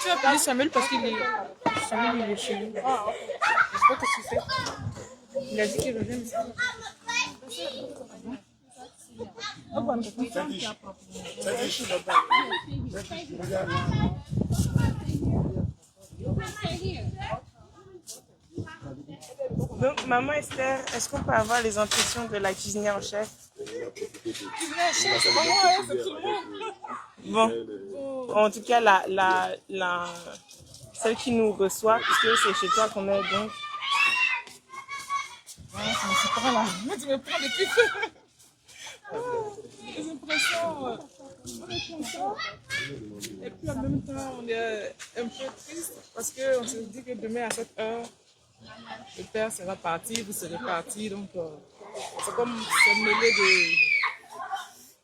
tu as appelé Samuel parce qu'il est... Samuel, il est chez lui. Ah, ok. Je sais pas qu'est-ce qu'il fait. Il a dit qu'il revenait, mais ça. Donc, maman Esther, est-ce qu'on peut avoir les impressions de la cuisinière en chef? Cuisinière en chef, c'est pas moi, hein, c'est tout le monde. Bon, en tout cas, celle qui nous reçoit, puisque c'est chez toi qu'on est, donc. Ouais, c'est pas là. Moi, tu me prends des pifs. Les impressions, on est content. Et puis en même temps, on est un peu triste parce qu'on se dit que demain à cette heure, le père sera parti, vous serez parti. Donc, c'est comme se mêler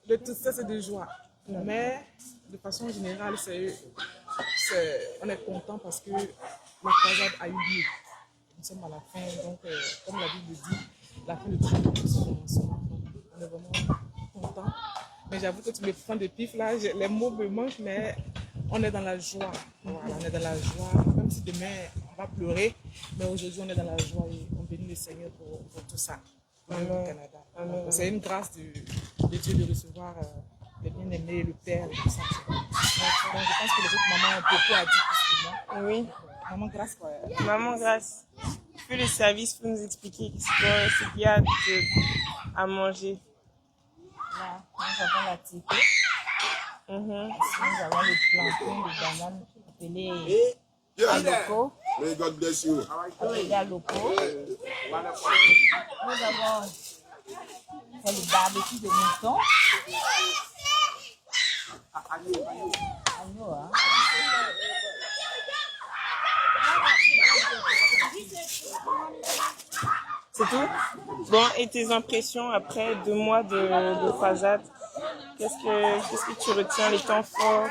de tout ça, c'est de joie. Mais de façon générale, on est content parce que la croisade a eu lieu. Nous sommes à la fin, donc comme la Bible dit, la fin de tout c'est son commencement. On est vraiment content. Mais j'avoue que tu me prends des pifs là, les mots me manquent, mais on est dans la joie. Voilà, on est dans la joie. Même si demain on va pleurer, mais aujourd'hui on est dans la joie et on bénit le Seigneur pour tout ça. Même au Canada. C'est une grâce de Dieu de recevoir le bien-aimé, le Père, et tout ça. Donc je pense que les autres mamans ont beaucoup à dire plus que moi. Oui. Maman Grâce, quoi. Maman Grâce, tu fais le service pour nous expliquer ce qu'il y a à manger. Là, nous avons la tiquée. Ici, nous avons le plantain de banane appelé aloko. May God bless you. Appelé aloko. Nous avons fait le barbecue de mouton. Agneau, hein. C'est tout? Bon, et tes impressions après 2 mois de croisade? Qu'est-ce que tu retiens, les temps forts,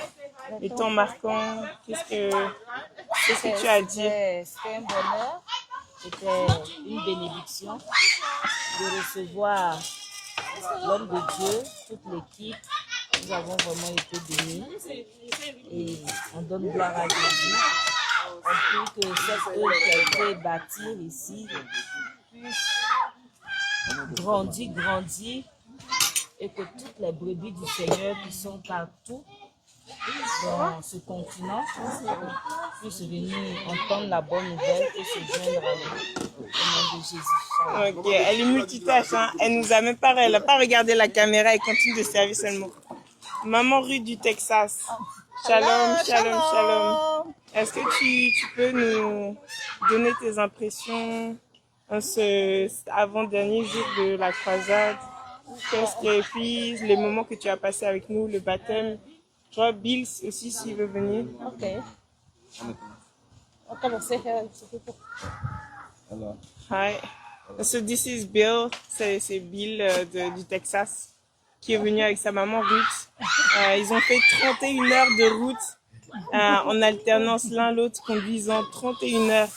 les temps marquants? Qu'est-ce que tu as à dire? C'était un bonheur, c'était une bénédiction de recevoir l'homme de Dieu, toute l'équipe. Nous avons vraiment été bénis et on donne gloire à Jésus. On prie que cette œuvre qui a été bâtie ici puisse grandir et que toutes les brebis du Seigneur qui sont partout dans ce continent puissent venir entendre la bonne nouvelle et se joindre à nous. Au nom de Jésus. Ok, elle est multitâche, hein? Elle n'a pas regardé la caméra, elle continue de servir seulement. Maman Ruth du Texas. Shalom, shalom, shalom. Est-ce que tu peux nous donner tes impressions en ce avant-dernier jour de la croisade? Et puis les moments que tu as passés avec nous, le baptême. Je vois Bill aussi s'il veut venir. Ok. On va commencer. Hello. Hi. So this is Bill. C'est Bill du Texas qui est venu avec sa maman Ruth. Ils ont fait 31 heures de route en alternance l'un l'autre, conduisant 31 heures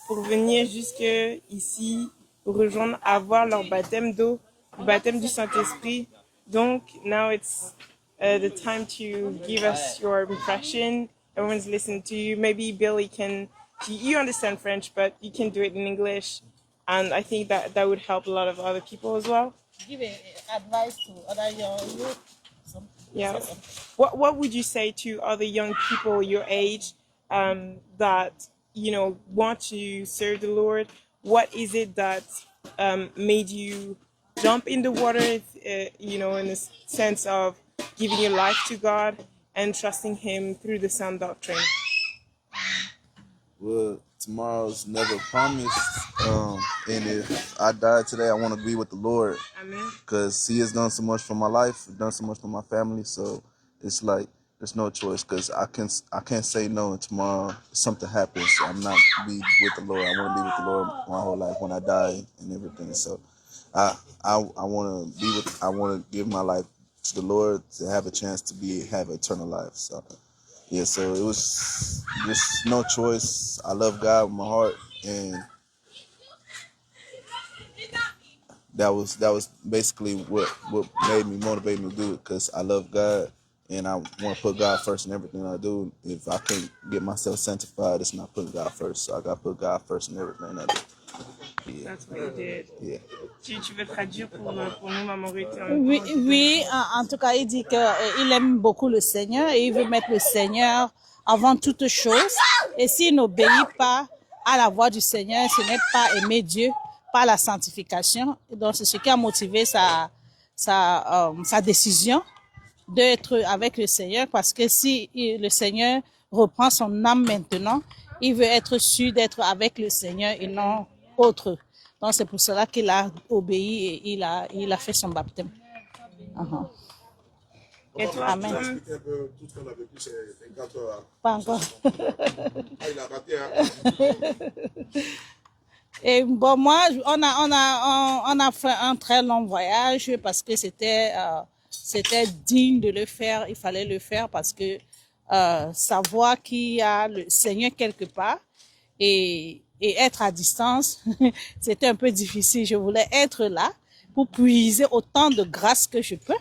pour venir jusque ici, pour rejoindre, avoir leur baptême d'eau, le baptême du Saint-Esprit. Donc, now it's the time to give us your impression. Everyone's listening to you. Maybe Billy you understand French, but you can do it in English. And I think that would help a lot of other people as well. Give advice to other young youth. Yeah. What would you say to other young people your age that want to serve the Lord? What is it that made you jump in the water? In a sense of giving your life to God and trusting Him through the sound doctrine. Well, tomorrow's never promised. And if I die today, I want to be with the Lord. Amen. Because He has done so much for my life, done so much for my family. So it's like there's no choice. Because I can't say no. And tomorrow something happens, I'm not be with the Lord. I want to be with the Lord my whole life when I die and everything. So I want to be with. I want to give my life to the Lord to have a chance to have eternal life. So. Yeah, so it was just no choice. I love God with my heart, and that was basically what made me motivate me to do it, because I love God and I want to put God first in everything I do. If I can't get myself sanctified, it's not putting God first. So I got to put God first in everything I do. Yeah. That's what you did. Yeah. Tu veux traduire pour nous, Maman Ruth? Oui, oui, en tout cas, il dit qu'il aime beaucoup le Seigneur et il veut mettre le Seigneur avant toute chose. Et s'il n'obéit pas à la voix du Seigneur, ce n'est pas aimer Dieu, pas la sanctification. Et donc, c'est ce qui a motivé sa décision d'être avec le Seigneur, parce que si le Seigneur reprend son âme maintenant, il veut être sûr d'être avec le Seigneur et non autre. Donc, c'est pour cela qu'il a obéi et il a fait son baptême. Uh-huh. Et toi, Amen. Tout ce qu'on a vécu, c'est 24 heures. Pas encore. Ah, il a raté, hein? Et bon, moi, on a fait un très long voyage parce que c'était digne de le faire. Il fallait le faire parce que savoir qu'il y a le Seigneur quelque part et être à distance, c'était un peu difficile. Je voulais être là pour puiser autant de grâce que je peux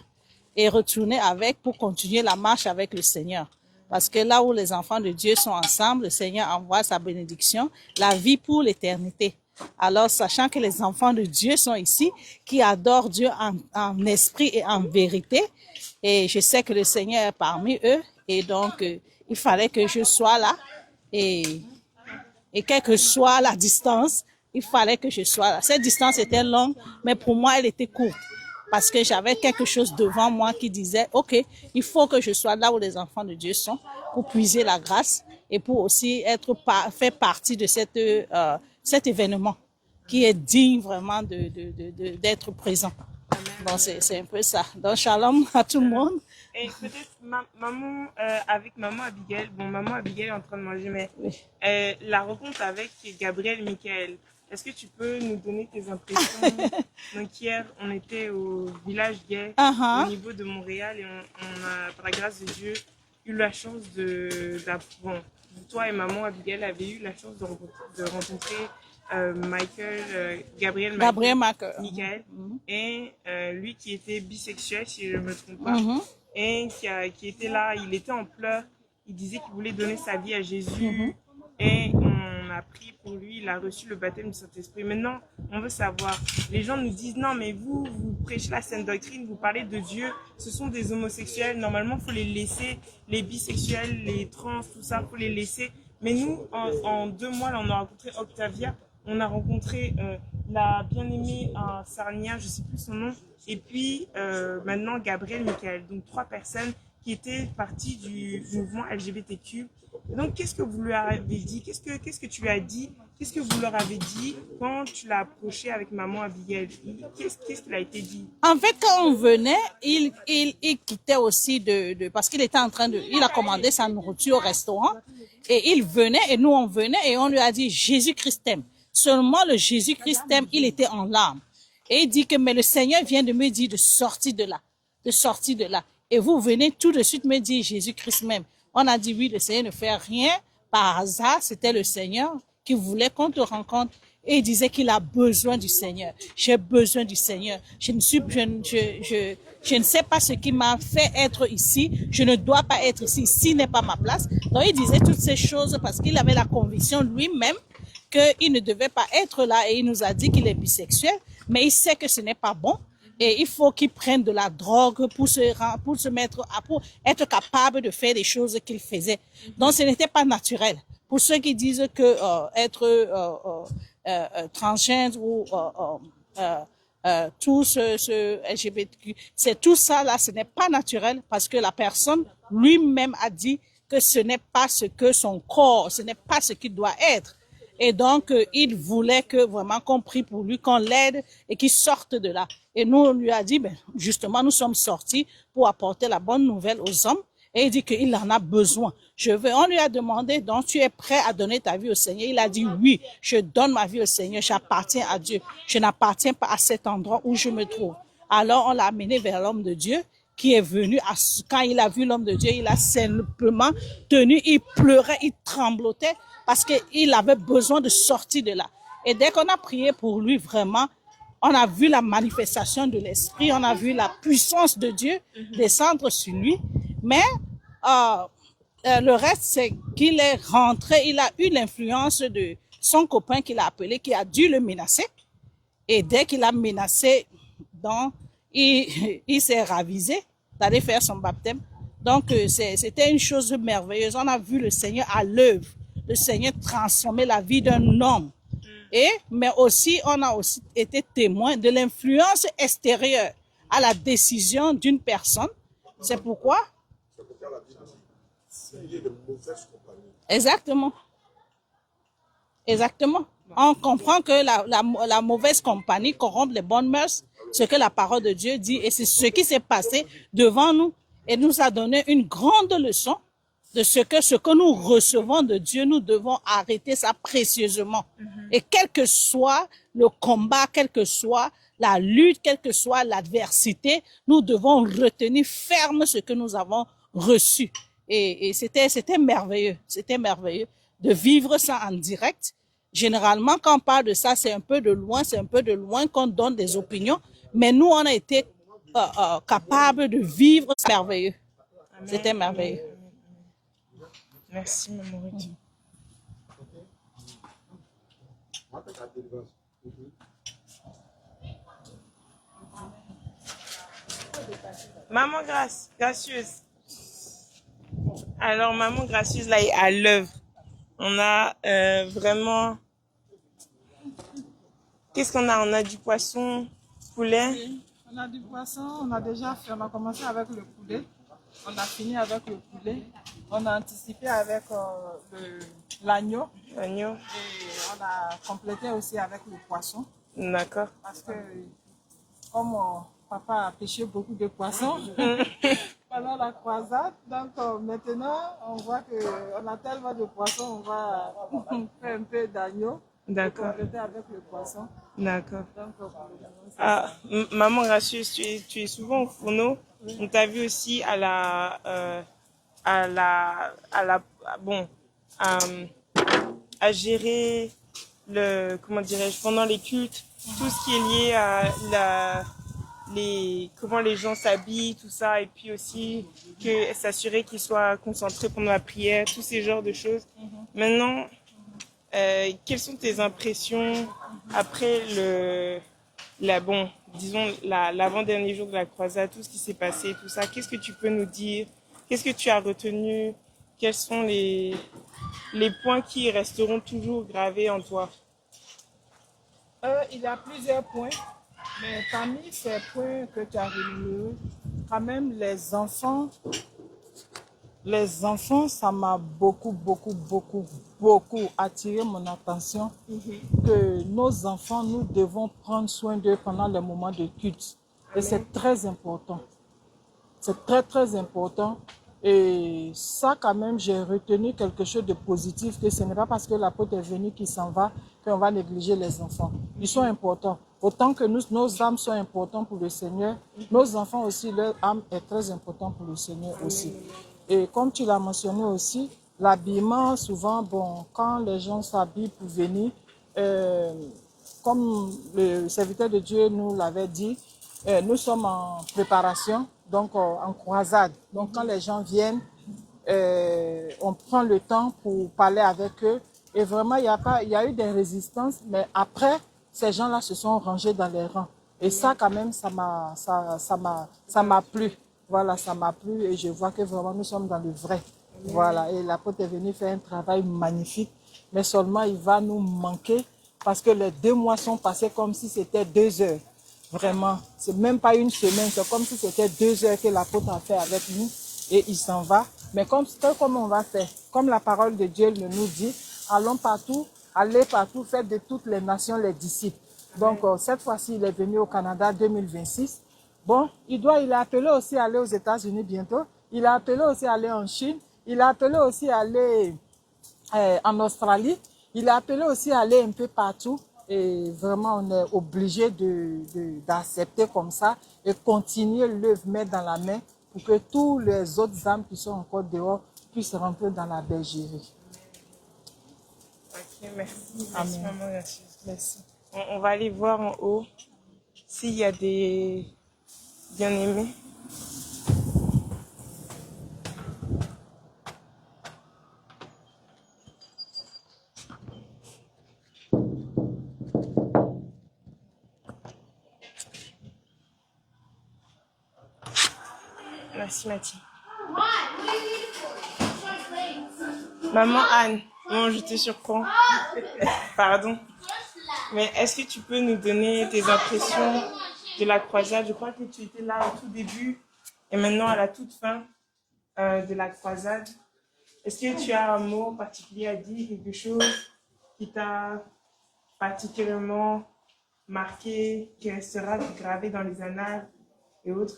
et retourner pour continuer la marche avec le Seigneur. Parce que là où les enfants de Dieu sont ensemble, le Seigneur envoie sa bénédiction, la vie pour l'éternité. Alors, sachant que les enfants de Dieu sont ici, qui adorent Dieu en esprit et en vérité, et je sais que le Seigneur est parmi eux, et donc il fallait que je sois là, et quelle que soit la distance, il fallait que je sois là. Cette distance était longue, mais pour moi, elle était courte. Parce que j'avais quelque chose devant moi qui disait, OK, il faut que je sois là où les enfants de Dieu sont pour puiser la grâce et pour aussi faire partie de cet événement qui est digne vraiment d'être présent. Donc, c'est un peu ça. Donc, shalom à tout le monde. Et peut-être maman, avec maman Abigail, bon, maman Abigail est en train de manger, mais la rencontre avec Gabriel Michael, est-ce que tu peux nous donner tes impressions? Donc hier, on était au village gay au niveau de Montréal et on a, par la grâce de Dieu, eu la chance bon, toi et maman Abigail avaient eu la chance de rencontrer Gabriel Michael, et lui qui était bisexuel, si je ne me trompe pas, et qui était là, il était en pleurs, il disait qu'il voulait donner sa vie à Jésus, et on a prié pour lui, il a reçu le baptême du Saint-Esprit. Maintenant, on veut savoir, les gens nous disent, non mais vous prêchez la sainte doctrine, vous parlez de Dieu, ce sont des homosexuels, normalement il faut les laisser, les bisexuels, les trans, tout ça, il faut les laisser. Mais nous, en 2 mois, là, on a rencontré Octavia, on a rencontré la bien-aimée Sarnia, je ne sais plus son nom, et puis maintenant Gabriel Michael, donc 3 personnes qui étaient parties du mouvement LGBTQ. Donc, qu'est-ce que vous lui avez dit? Qu'est-ce que tu lui as dit? Qu'est-ce que vous leur avez dit quand tu l'as approché avec maman Abigail? Qu'est-ce qu'il a été dit? En fait, quand on venait, il quittait aussi parce qu'il était il a commandé sa nourriture au restaurant et il venait et nous on venait et on lui a dit Jésus-Christ t'aime. Seulement le Jésus-Christ t'aime, il était en larmes. Et il dit que mais le Seigneur vient de me dire de sortir de là. Et vous venez tout de suite me dire Jésus-Christ m'aime. On a dit oui, le Seigneur ne fait rien par hasard. C'était le Seigneur qui voulait qu'on te rencontre. Et il disait qu'il a besoin du Seigneur. J'ai besoin du Seigneur. Je ne sais pas ce qui m'a fait être ici. Je ne dois pas être ici. Ici n'est pas ma place. Donc il disait toutes ces choses parce qu'il avait la conviction lui-même qu'il ne devait pas être là. Et il nous a dit qu'il est bisexuel. Mais il sait que ce n'est pas bon. Et il faut qu'il prenne de la drogue pour être capable de faire des choses qu'il faisait. Donc, ce n'était pas naturel. Pour ceux qui disent que être transgène ou tout ce LGBTQ, c'est tout ça là, ce n'est pas naturel parce que la personne lui-même a dit que ce n'est pas ce que son corps, ce n'est pas ce qu'il doit être. Et donc, il voulait que vraiment qu'on prie pour lui, qu'on l'aide et qu'il sorte de là. Et nous, on lui a dit, justement, nous sommes sortis pour apporter la bonne nouvelle aux hommes. Et il dit qu'il en a besoin. On lui a demandé, donc tu es prêt à donner ta vie au Seigneur? Il a dit, oui, je donne ma vie au Seigneur, j'appartiens à Dieu. Je n'appartiens pas à cet endroit où je me trouve. Alors, on l'a amené vers l'homme de Dieu qui est venu. Quand il a vu l'homme de Dieu, il a simplement tenu, il pleurait, il tremblotait parce qu'il avait besoin de sortir de là. Et dès qu'on a prié pour lui, vraiment, on a vu la manifestation de l'Esprit, on a vu la puissance de Dieu descendre sur lui. Mais le reste, c'est qu'il est rentré, il a eu l'influence de son copain qu'il a appelé, qui a dû le menacer. Et dès qu'il a menacé, donc, il s'est ravisé d'aller faire son baptême. Donc, c'était une chose merveilleuse. On a vu le Seigneur à l'œuvre, le Seigneur transformer la vie d'un homme. Mais aussi, on a aussi été témoin de l'influence extérieure à la décision d'une personne. C'est pourquoi? Exactement. Exactement. On comprend que la mauvaise compagnie corrompt les bonnes mœurs, ce que la parole de Dieu dit, et c'est ce qui s'est passé devant nous, et nous a donné une grande leçon de ce que nous recevons de Dieu, nous devons arrêter ça précieusement. Et quel que soit le combat, quelle que soit la lutte, quelle que soit l'adversité, nous devons retenir ferme ce que nous avons reçu. Et c'était merveilleux, de vivre ça en direct. Généralement, quand on parle de ça, c'est un peu de loin qu'on donne des opinions, mais nous, on a été capables de vivre, c'est merveilleux. C'était merveilleux. Merci, Maman Ruth. Maman gracieuse. Alors, Maman gracieuse, là, est à l'œuvre. On a vraiment... Qu'est-ce qu'on a? On a du poisson, poulet. Oui, on a du poisson, on a commencé avec le poulet. On a fini avec le poulet. On a anticipé avec l'agneau. L'agneau. Et on a complété aussi avec le poisson. D'accord. Parce que comme papa a pêché beaucoup de poissons pendant la croisade, donc maintenant on voit qu'on a tellement de poissons, on va faire un peu d'agneau. D'accord. Compléter avec le poisson. D'accord. Donc, Maman gracieuse, tu es souvent au fourneau. Oui. On t'a vu aussi à gérer comment dirais-je, pendant les cultes, tout ce qui est lié à comment les gens s'habillent, tout ça, et puis aussi s'assurer qu'ils soient concentrés pendant la prière, tous ces genres de choses. Maintenant, quelles sont tes impressions après l'avant-dernier jour de la croisade, tout ce qui s'est passé, tout ça? Qu'est-ce que tu peux nous dire? Qu'est-ce que tu as retenu? Quels sont les points qui resteront toujours gravés en toi? Il y a plusieurs points, mais parmi ces points que tu as relevés, quand même les enfants, ça m'a beaucoup attiré mon attention. Que nos enfants, nous devons prendre soin d'eux pendant les moments de culte. Et c'est très important. C'est très important. Et ça, quand même, j'ai retenu quelque chose de positif, que ce n'est pas parce que l'apôtre est venu qu'il s'en va qu'on va négliger les enfants. Ils sont importants. Autant que nos âmes sont importantes pour le Seigneur, nos enfants aussi, leur âme est très importante pour le Seigneur aussi. Et comme tu l'as mentionné aussi, l'habillement, souvent, bon, quand les gens s'habillent pour venir, comme le serviteur de Dieu nous l'avait dit, nous sommes en préparation, donc en croisade. Donc quand les gens viennent, on prend le temps pour parler avec eux. Et vraiment, il y a eu des résistances, mais après, ces gens-là se sont rangés dans les rangs. Et ça, quand même, ça m'a plu. Voilà, ça m'a plu et je vois que vraiment nous sommes dans le vrai. Voilà, et l'apôtre est venu faire un travail magnifique, mais seulement il va nous manquer parce que les 2 mois sont passés comme si c'était 2 heures. Vraiment, c'est même pas une semaine, c'est comme si c'était 2 heures que l'apôtre a fait avec nous et il s'en va. Mais comme on va faire, comme la parole de Dieu nous dit, allons partout, allez partout, faites de toutes les nations les disciples. Donc cette fois-ci, il est venu au Canada 2026. Bon, il est appelé aussi à aller aux États-Unis bientôt. Il a appelé aussi à aller en Chine. Il a appelé aussi à aller en Australie. Il a appelé aussi à aller un peu partout. Et vraiment, on est obligé d'accepter comme ça et continuer l'œuvre main dans la main pour que tous les autres âmes qui sont encore dehors puissent rentrer dans la bergerie. Ok, merci. Merci, Maman gracieuse. Merci. On va aller voir en haut s'il y a des bien-aimés. Merci Mathilde. Maman Anne, non, je te surprends. Pardon. Mais est-ce que tu peux nous donner tes impressions de la croisade? Je crois que tu étais là au tout début et maintenant à la toute fin de la croisade. Est-ce que tu as un mot particulier à dire, quelque chose qui t'a particulièrement marqué, qui restera gravé dans les annales et autres?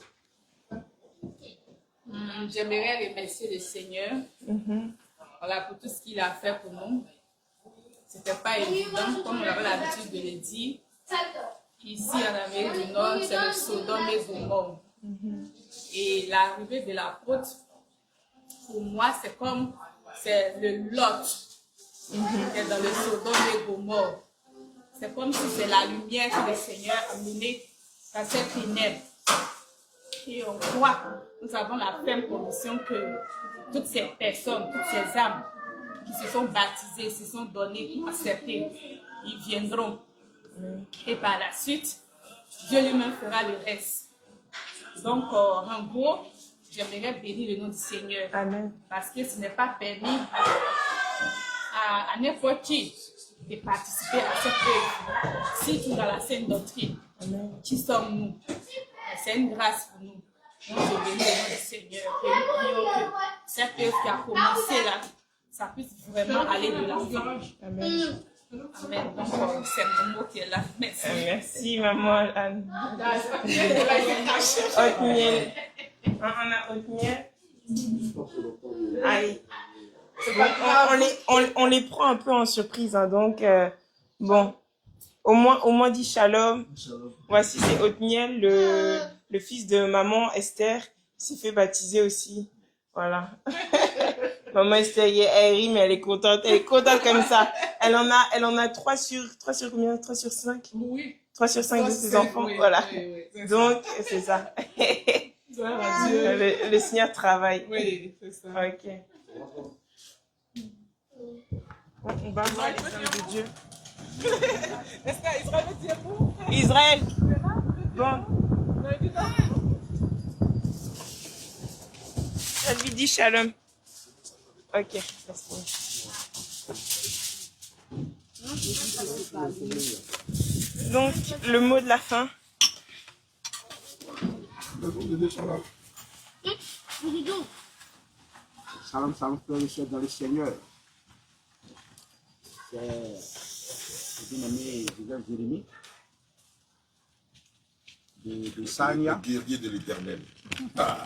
J'aimerais remercier le Seigneur voilà, pour tout ce qu'il a fait pour nous. C'était pas évident, comme on avait l'habitude de le dire. Ici, en Amérique du Nord, c'est le Sodome et Gomorrhe. Et l'arrivée de l'apôtre, pour moi, c'est le Lot qui est dans le Sodome et Gomorrhe. C'est comme si c'est la lumière que le Seigneur a menée dans cette ténèbre. Et on croit, nous avons la ferme conviction que toutes ces personnes, toutes ces âmes qui se sont baptisées, se sont données pour accepter, ils viendront. Et par la suite, Dieu lui-même fera le reste. Donc, en gros, j'aimerais bénir le nom du Seigneur. Amen. Parce que ce n'est pas permis à n'importe qui de participer à cette œuvre. Si tu es dans la sainte doctrine, qui sommes-nous? C'est une grâce pour nous. Donc, je bénis le nom du Seigneur. Et nous prions que cette œuvre qui a commencé là, ça puisse vraiment aller de l'avant. Amen. Amen. Donc, c'est mon mot qui est là. Merci. Merci, maman Anne. Othniel. On a Othniel. Aïe. On les prend un peu en surprise, hein, donc bon, au moins dit shalom. Voici c'est Othniel, le fils de maman Esther, qui s'est fait baptiser aussi. Voilà. Maman Esther, elle rit, mais elle est contente comme ça. Elle en a 3 sur combien? 3 sur 5? Oui. 3 sur 5 de ses 5, enfants, oui, voilà. oui, Donc, c'est ça. Gloire à Dieu. Le Seigneur travaille. Oui, c'est ça. Ok. On va voir les hommes de Dieu. Est-ce qu'Israël veut dire bon? Israël. Bon. Elle lui dit shalom. Ok, merci. Donc, le mot de la fin. Salam, salam, frères et sœurs dans le Seigneur. C'est le bien-aimé Joseph Jérémie de Sarnia. Le guerrier de l'Éternel.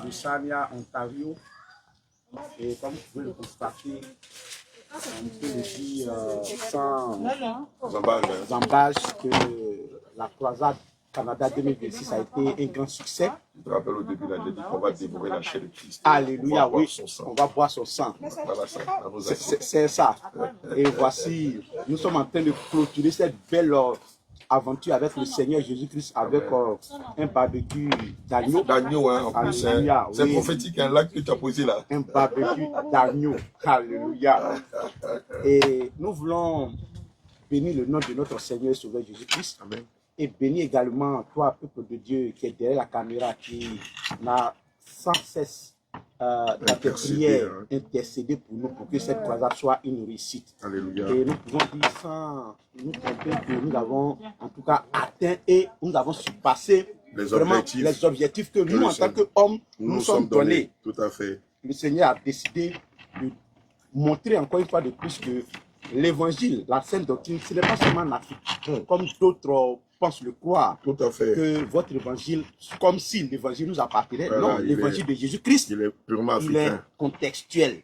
De Sarnia, Ontario. Et comme vous pouvez le constater, on peut le dire sans embâche que la croisade Canada 2026 a été un grand succès. Je te rappelle au début, là, j'ai dit qu'on va dévorer la chair de Christ. Alléluia, oui, on va boire son sang. Voilà ça, C'est ça. Et voici, nous sommes en train de clôturer cette belle aventure avec le Seigneur Jésus-Christ, avec un barbecue d'agneau. D'agneau, hein, en plus. C'est prophétique, un lac que tu as posé là. Un barbecue d'agneau. Alléluia. Et nous voulons bénir le nom de notre Seigneur et Sauveur Jésus-Christ. Amen. Et bénis également toi, peuple de Dieu, qui est derrière la caméra, qui n'a sans cesse dans tes prières intercédé pour nous, pour que cette croisade soit une réussite. Alléluia. Et nous pouvons dire sans nous tromper que nous avons en tout cas atteint et nous avons surpassé les objectifs que nous, en tant qu'hommes, nous sommes donnés. Tout à fait. Le Seigneur a décidé de montrer encore une fois de plus que l'évangile, la sainte doctrine, ce n'est pas seulement en Afrique, comme d'autres pensent le croire. Tout à fait. Que votre évangile, comme si l'évangile nous appartenait. Voilà, non, l'évangile de Jésus-Christ, il est purement africain. Il est contextuel.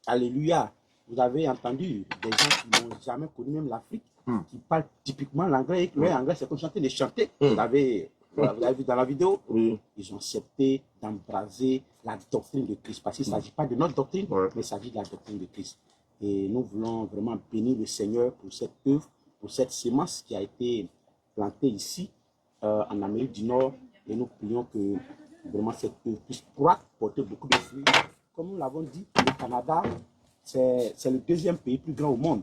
Alléluia. Vous avez entendu des gens qui n'ont jamais connu même l'Afrique, qui parlent typiquement l'anglais, et que l'anglais, c'est comme chanter, les chanter. Vous avez vu dans la vidéo, ils ont accepté d'embraser la doctrine de Christ. Parce qu'il ne s'agit pas de notre doctrine, mais il s'agit de la doctrine de Christ. Et nous voulons vraiment bénir le Seigneur pour cette œuvre, pour cette sémence qui a été plantée ici, en Amérique du Nord. Et nous prions que vraiment cette œuvre puisse porter beaucoup de fruits. Comme nous l'avons dit, le Canada, c'est le deuxième pays plus grand au monde.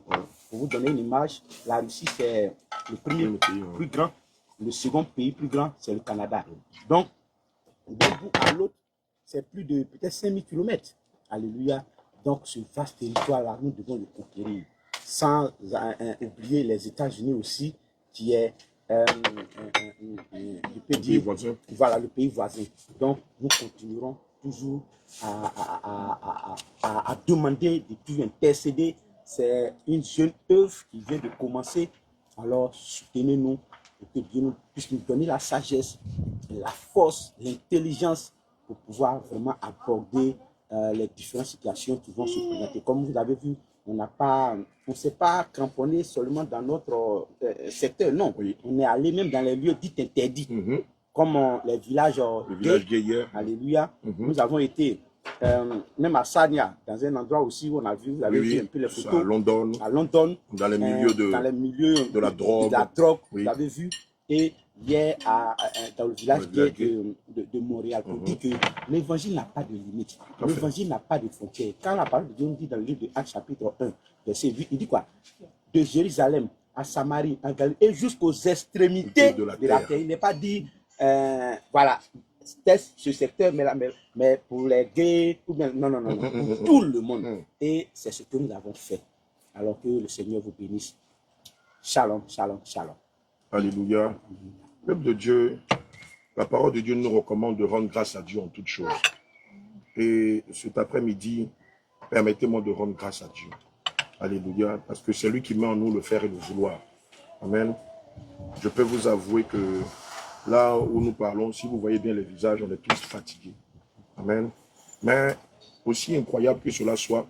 Pour vous donner une image, la Russie, c'est le premier pays plus grand. Le second pays plus grand, c'est le Canada. Donc, d'un bout à l'autre, c'est plus de peut-être 5000 km. Alléluia. Donc, ce vaste territoire-là, nous devons le conquérir. Sans oublier les États-Unis aussi, qui est le pays voisin. Voilà, le pays voisin. Donc, nous continuerons toujours à demander, depuis intercéder. C'est une jeune œuvre qui vient de commencer. Alors, soutenez-nous pour que Dieu puisse nous donner la sagesse, la force, l'intelligence pour pouvoir vraiment aborder les différentes situations qui vont se présenter. Comme vous avez vu, on ne s'est pas cramponné seulement dans notre secteur, non. Oui. On est allé même dans les lieux dits interdits, comme les villages gays. Alléluia. Nous avons été même à Sanya, dans un endroit aussi où on a vu, vous avez vu un peu les photos. À London, dans les milieux de la drogue. Vous avez vu. Et hier, dans le village de Montréal, pour dire que l'évangile n'a pas de limite. L'évangile n'a pas de frontières. Quand la parole de Dieu nous dit dans le livre de Actes chapitre 1, verset 8, il dit quoi? De Jérusalem à Samarie, en Galilée, et jusqu'aux extrémités de la terre. Il n'est pas dit, voilà, ce secteur, mais pour les gays, non, pour tout le monde. Et c'est ce que nous avons fait. Alors que le Seigneur vous bénisse. Shalom, shalom, shalom. Alléluia. Peuple de Dieu, la parole de Dieu nous recommande de rendre grâce à Dieu en toutes choses. Et cet après-midi, permettez-moi de rendre grâce à Dieu. Alléluia. Parce que c'est lui qui met en nous le faire et le vouloir. Amen. Je peux vous avouer que là où nous parlons, si vous voyez bien les visages, on est tous fatigués. Amen. Mais aussi incroyable que cela soit,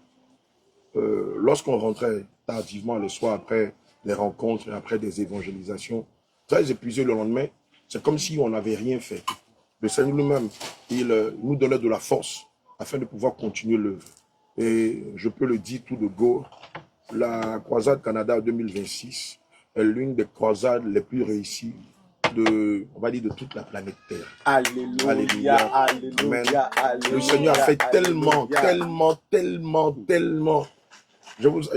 lorsqu'on rentrait tardivement le soir après les rencontres et après des évangélisations, très épuisé le lendemain, c'est comme si on n'avait rien fait. Le Seigneur lui-même, il nous donnait de la force afin de pouvoir continuer l'œuvre. Et je peux le dire tout de go, la croisade Canada 2026 est l'une des croisades les plus réussies on va dire, de toute la planète Terre. Alléluia, alléluia, alléluia, alléluia. Le Seigneur a fait tellement.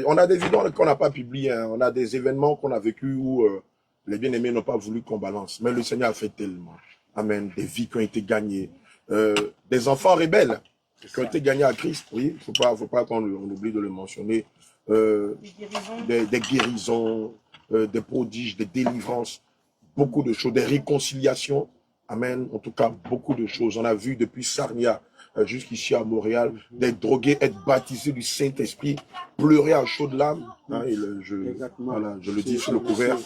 On a des vidéos qu'on n'a pas publiées, hein. On a des événements qu'on a vécus où les bien-aimés n'ont pas voulu qu'on balance. Mais le Seigneur a fait tellement. Amen. Des vies qui ont été gagnées. Des enfants rebelles qui ont été gagnés à Christ. Oui, il ne faut pas qu'on oublie de le mentionner. Des guérisons, des prodiges, des délivrances. Beaucoup de choses, des réconciliations. Amen. En tout cas, beaucoup de choses. On a vu depuis Sarnia jusqu'ici à Montréal, des drogués être baptisés du Saint-Esprit, pleurer à chaudes larmes. Hein, voilà, je le dis sur le couvert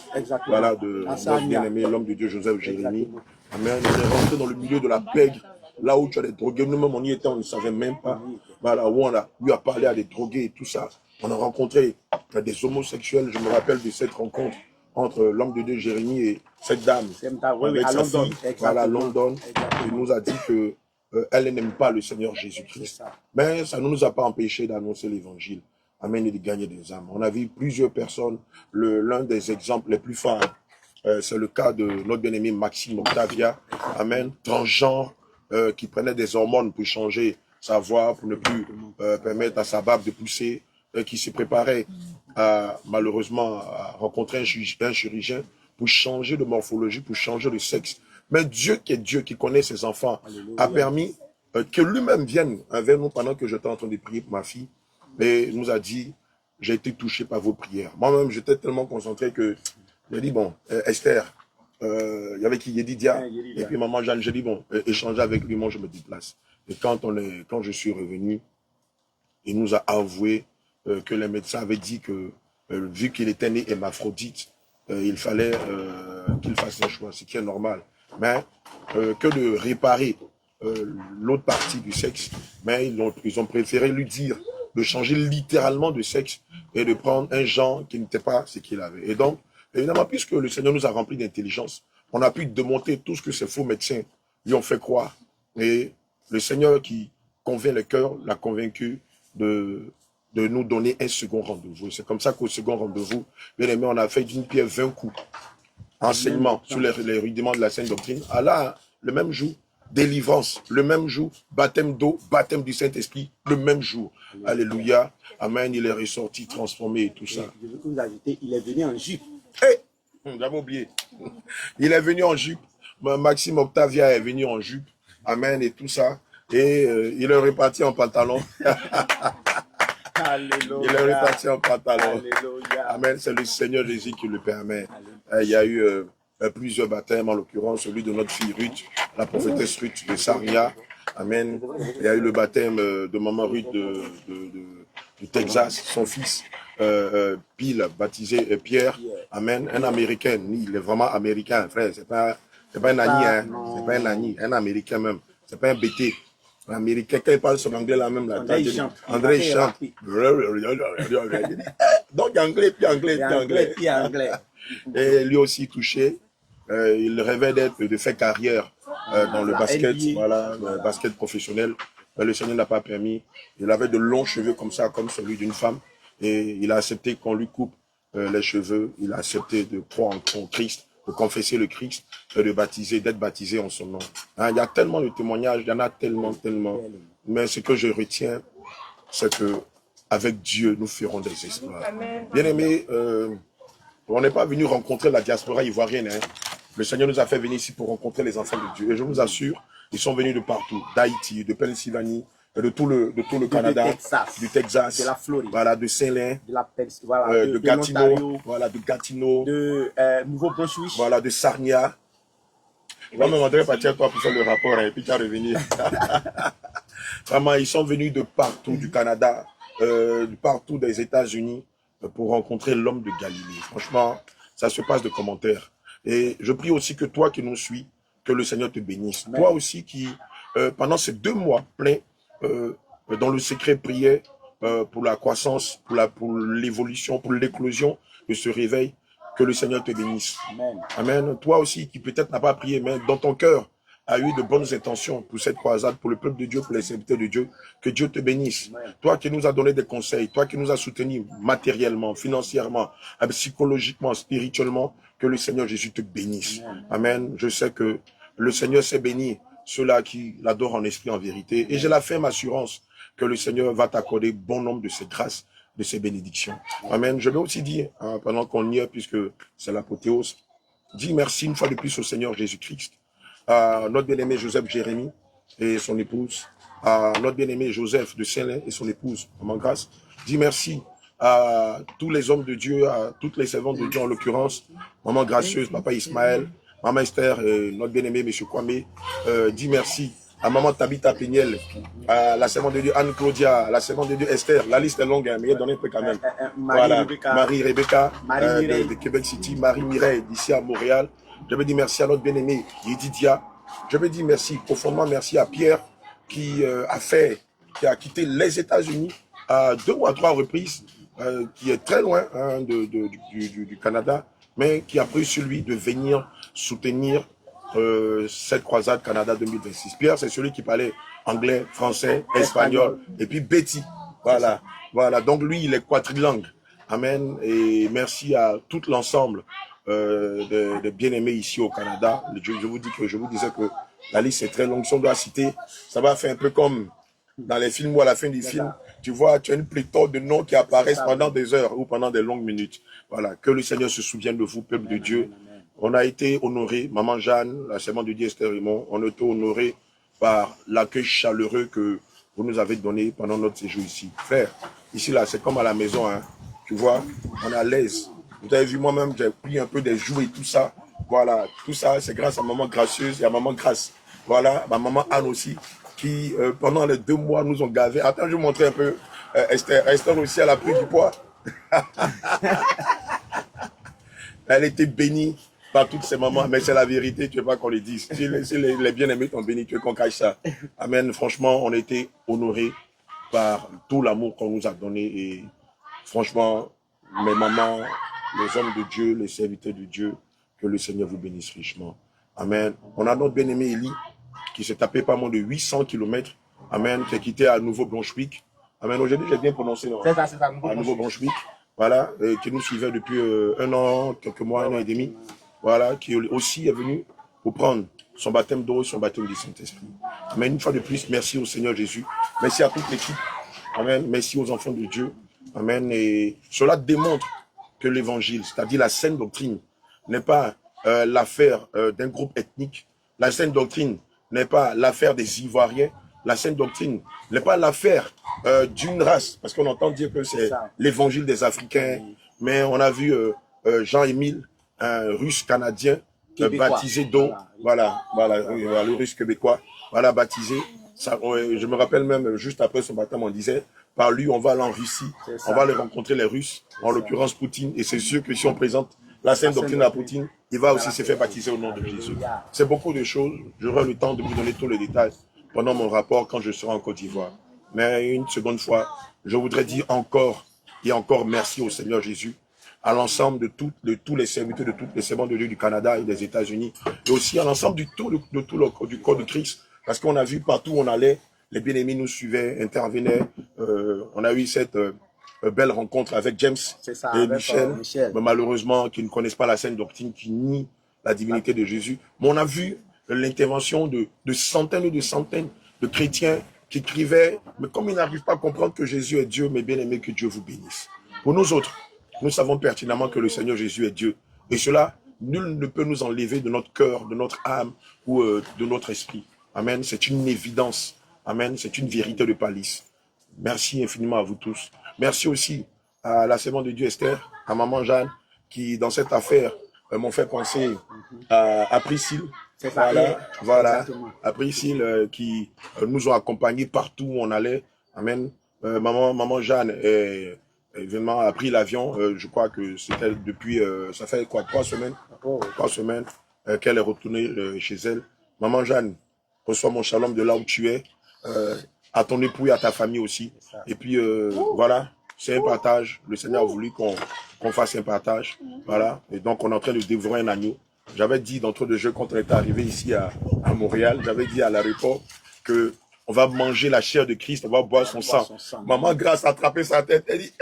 voilà, de notre bien-aimé, l'homme de Dieu, Joseph Jérémie. Amen. On est rentré dans le milieu de la pègre, là où tu as des drogués. Nous-mêmes, on y était, on ne savait même pas. Voilà, où on a eu à parler à des drogués et tout ça. On a rencontré des homosexuels. Je me rappelle de cette rencontre entre l'homme de Dieu, Jérémie, et cette dame, avec sa fille, voilà, à London. Il nous a dit que elle n'aime pas le Seigneur Jésus-Christ. Mais ça ne nous a pas empêché d'annoncer l'évangile. Amen, et de gagner des âmes. On a vu plusieurs personnes. L'un des exemples les plus phares, c'est le cas de notre bien-aimé Maxime Octavia. Amen, transgenre, qui prenait des hormones pour changer sa voix, pour ne plus permettre à sa barbe de pousser, qui se préparait malheureusement à rencontrer un chirurgien pour changer de morphologie, pour changer de sexe. Mais Dieu qui est Dieu, qui connaît ses enfants, a permis que lui-même vienne vers nous pendant que j'étais en train de prier pour ma fille. Et nous a dit, j'ai été touché par vos prières. Moi-même, j'étais tellement concentré que j'ai dit, bon, Esther, il y avait qui Yedidia, et puis maman Jeanne, j'ai dit, bon, échanger avec lui, moi je me déplace. Et quand je suis revenu, il nous a avoué que les médecins avaient dit que, vu qu'il était né hémaphrodite, il fallait qu'il fasse un choix, ce qui est normal. Mais que de réparer l'autre partie du sexe, mais ils ont préféré lui dire de changer littéralement de sexe et de prendre un genre qui n'était pas ce qu'il avait. Et donc, évidemment, puisque le Seigneur nous a rempli d'intelligence, on a pu démonter tout ce que ces faux médecins lui ont fait croire. Et le Seigneur qui convainc le cœur l'a convaincu de nous donner un second rendez-vous. C'est comme ça qu'au second rendez-vous, bien aimé, on a fait d'une pierre 20 coups. Enseignement sur les rudiments de la Sainte Doctrine. Allah, le même jour, délivrance, le même jour, baptême d'eau, baptême du Saint-Esprit, le même jour. Alléluia. Amen, il est ressorti, transformé et tout ça. Je veux que vous ajoutez, il est venu en jupe. J'avais oublié. Il est venu en jupe. Maxime Octavia est venu en jupe. Amen, et tout ça. Et il est reparti en pantalon. Alléluia. Il est reparti en pantalon. Alléluia. Amen. C'est le Seigneur Jésus qui le permet. Il y a eu plusieurs baptêmes, en l'occurrence celui de notre fille Ruth, la prophétesse Ruth de Sarnia. Amen. Il y a eu le baptême de maman Ruth du Texas, son fils Bill, baptisé Pierre. Amen. Un Américain. Il est vraiment américain, frère. C'est pas un Nani, hein. C'est pas un Nani, un Américain même. C'est pas un BT. Un Américain, quand il parle son anglais là même, là, André, il chante. André il chante. Donc anglais, puis anglais, puis anglais. Puis anglais. Et lui aussi touché. Il rêvait de faire carrière dans le basket, NBA. voilà, le basket professionnel. Mais le Seigneur n'a pas permis. Il avait de longs cheveux comme ça, comme celui d'une femme. Et il a accepté qu'on lui coupe les cheveux. Il a accepté de croire en Christ, de confesser le Christ, de baptiser, d'être baptisé en son nom. Hein, il y a tellement de témoignages, il y en a tellement. Mais ce que je retiens, c'est que avec Dieu, nous ferons des exploits. Bien aimé, on n'est pas venu rencontrer la diaspora ivoirienne. Hein. Le Seigneur nous a fait venir ici pour rencontrer les enfants de Dieu. Et je vous assure, ils sont venus de partout, d'Haïti, de Pennsylvanie, de tout le Canada, du Texas, de la Floride, voilà, de Saint-Lin, de la voilà, de Gatineau, voilà, de Gatineau, de Nouveau-Brunswick, voilà, de Sarnia. Moi-même, André, tiens-toi pour faire le rapport, hein, et puis tu vas revenir. Vraiment, ils sont venus de partout, du Canada, de partout des États-Unis, pour rencontrer l'homme de Galilée. Franchement, ça se passe de commentaires. Et je prie aussi que toi qui nous suis, que le Seigneur te bénisse. Amen. Toi aussi qui, pendant ces 2 mois pleins, dans le secret, priait pour la croissance, pour l'évolution, pour l'éclosion de ce réveil, que le Seigneur te bénisse. Amen. Amen. Toi aussi qui peut-être n'a pas prié, mais dans ton cœur a eu de bonnes intentions pour cette croisade, pour le peuple de Dieu, pour les serviteurs de Dieu, que Dieu te bénisse. Amen. Toi qui nous as donné des conseils, toi qui nous as soutenus matériellement, financièrement, psychologiquement, spirituellement, que le Seigneur Jésus te bénisse. Amen. Amen. Je sais que le Seigneur s'est béni ceux-là qui l'adorent en esprit, en vérité. Et j'ai la ferme assurance que le Seigneur va t'accorder bon nombre de ses grâces, de ses bénédictions. Amen. Je vais aussi dire, hein, pendant qu'on y est, puisque c'est l'apothéose, dis merci une fois de plus au Seigneur Jésus-Christ, à notre bien-aimé Joseph Jérémie et son épouse, à notre bien-aimé Joseph de Saint-Lin et son épouse, Maman Grâce. Dis merci à tous les hommes de Dieu, à toutes les servantes de Dieu en l'occurrence, Maman Gracieuse, Papa Ismaël, Maman Esther et notre bien-aimé M. Kwame. Dis merci à Maman Tabitha Pignel, à la servante de Dieu Anne-Claudia, à la servante de Dieu Esther. La liste est longue, hein, mais il y a donné un peu quand même. Marie-Rebecca de Québec City, Marie-Mireille d'ici à Montréal. Je veux dire merci à notre bien-aimé Yedidia. Je veux dire merci, profondément merci à Pierre qui a quitté les États-Unis à 2 ou à 3 reprises, qui est très loin hein, du Canada, mais qui a pris celui de venir soutenir cette croisade Canada 2026. Pierre, c'est celui qui parlait anglais, français, espagnol, et puis Betty. Voilà. Donc lui, il est quadrilingue. Amen. Et merci à tout l'ensemble des bien-aimés ici au Canada. Je vous disais que la liste est très longue. Si on doit citer, ça va faire un peu comme dans les films où à la fin du film, tu vois, tu as une pléthore de noms qui apparaissent pendant des heures ou pendant des longues minutes. Voilà. Que le Seigneur se souvienne de vous, peuple de Dieu. On a été honoré, Maman Jeanne, la servante de Dieu Esther Raymond, on a été honoré par l'accueil chaleureux que vous nous avez donné pendant notre séjour ici. Frère, ici là, c'est comme à la maison, hein. Tu vois, on est à l'aise. Vous avez vu, moi-même, j'ai pris un peu des jouets et tout ça. Voilà, tout ça, c'est grâce à Maman Gracieuse et à Maman Grâce. Voilà, ma Maman Anne aussi, qui pendant les 2 mois nous ont gavés. Attends, je vais vous montrer un peu Esther. Esther aussi, elle a pris du poids. Elle était bénie par toutes ces mamans, mais c'est la vérité, tu veux pas qu'on le dise. Si les bien-aimés t'ont béni, tu veux qu'on cache ça. Amen. Franchement, on a été honorés par tout l'amour qu'on nous a donné. Et franchement, mes mamans, les hommes de Dieu, les serviteurs de Dieu, que le Seigneur vous bénisse richement. Amen. On a notre bien-aimé Élie, qui s'est tapé pas moins de 800 km. Amen. Qui a quitté à Nouveau-Brunswick. Amen. Aujourd'hui, j'ai bien prononcé. C'est ça, à Nouveau-Brunswick. Voilà. Qui nous suivait depuis 1 an, quelques mois, 1 an et demi. Voilà, qui aussi est venu pour prendre son baptême d'eau et son baptême du Saint-Esprit. Amen. Une fois de plus, merci au Seigneur Jésus. Merci à toute l'équipe. Amen. Merci aux enfants de Dieu. Amen. Et cela démontre que l'évangile, c'est-à-dire la saine doctrine, n'est pas l'affaire d'un groupe ethnique. La saine doctrine n'est pas l'affaire des Ivoiriens, la sainte doctrine n'est pas l'affaire d'une race, parce qu'on entend dire que c'est l'évangile des Africains, mais on a vu Jean-Émile, un russe canadien, baptisé d'eau, voilà, le russe québécois, voilà, baptisé. Ça, je me rappelle même, juste après son baptême, on disait, par lui, on va aller en Russie, on va aller rencontrer les Russes, en l'occurrence Poutine, et c'est sûr que si on présente la sainte doctrine à Poutine, il va aussi se faire baptiser au nom de Jésus. C'est beaucoup de choses, j'aurai le temps de vous donner tous les détails pendant mon rapport quand je serai en Côte d'Ivoire. Mais une seconde fois, je voudrais dire encore et encore merci au Seigneur Jésus, à l'ensemble de tous les serviteurs, de toutes les servantes de Dieu du Canada et des États-Unis, et aussi à l'ensemble du corps de Christ, parce qu'on a vu partout où on allait, les bien-aimés nous suivaient, intervenaient. On a eu cette belle rencontre avec James et Michel, mais malheureusement, qui ne connaissent pas la sainte doctrine, qui nie la divinité de Jésus. Mais on a vu l'intervention de centaines et de centaines de chrétiens qui écrivaient, mais comme ils n'arrivent pas à comprendre que Jésus est Dieu, mes bien-aimés, que Dieu vous bénisse. Pour nous autres, nous savons pertinemment que le Seigneur Jésus est Dieu. Et cela, nul ne peut nous enlever de notre cœur, de notre âme ou de notre esprit. Amen. C'est une évidence. Amen. C'est une vérité de Palisse. Merci infiniment à vous tous. Merci aussi à la servante de Dieu Esther, à maman Jeanne, qui dans cette affaire m'ont fait penser à Priscille. Voilà, à Priscille qui nous ont accompagnés partout où on allait. Amen. Maman Jeanne évidemment a pris l'avion. Je crois que c'était depuis, ça fait quoi, 3 semaines, 3 semaines qu'elle est retournée chez elle. Maman Jeanne, reçois mon shalom de là où tu es, à ton époux et à ta famille aussi. Et puis voilà, c'est un partage. Le Seigneur a voulu qu'on fasse un partage. Voilà. Et donc on est en train de dévorer un agneau. J'avais dit d'entre deux jeux quand on était arrivé ici à Montréal, j'avais dit à l'aéroport que on va manger la chair de Christ, on va boire son sang. Maman Grâce a attrapé sa tête, elle dit,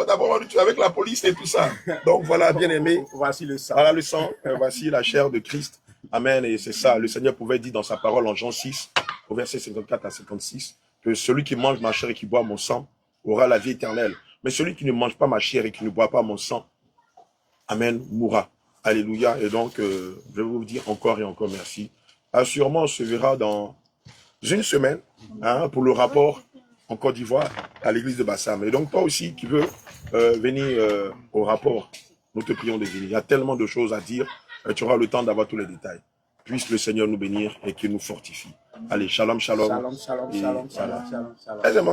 d'abord tu es avec la police et tout ça. Donc voilà, bien aimé. Voici le sang. Voilà le sang, voici la chair de Christ. Amen. Et c'est ça, le Seigneur pouvait dire dans sa parole en Jean 6, au verset 54 à 56, que celui qui mange ma chair et qui boit mon sang aura la vie éternelle. Mais celui qui ne mange pas ma chair et qui ne boit pas mon sang, amen, mourra. Alléluia. Et donc, je vais vous dire encore et encore merci. Sûrement, on se verra dans une semaine pour le rapport en Côte d'Ivoire à l'église de Bassam. Et donc, toi aussi qui veux venir au rapport, nous te prions de venir. Il y a tellement de choses à dire. Tu auras le temps d'avoir tous les détails. Puisse le Seigneur nous bénir et qu'il nous fortifie. Allez, shalom, shalom. Shalom, shalom, shalom, shalom, shalom.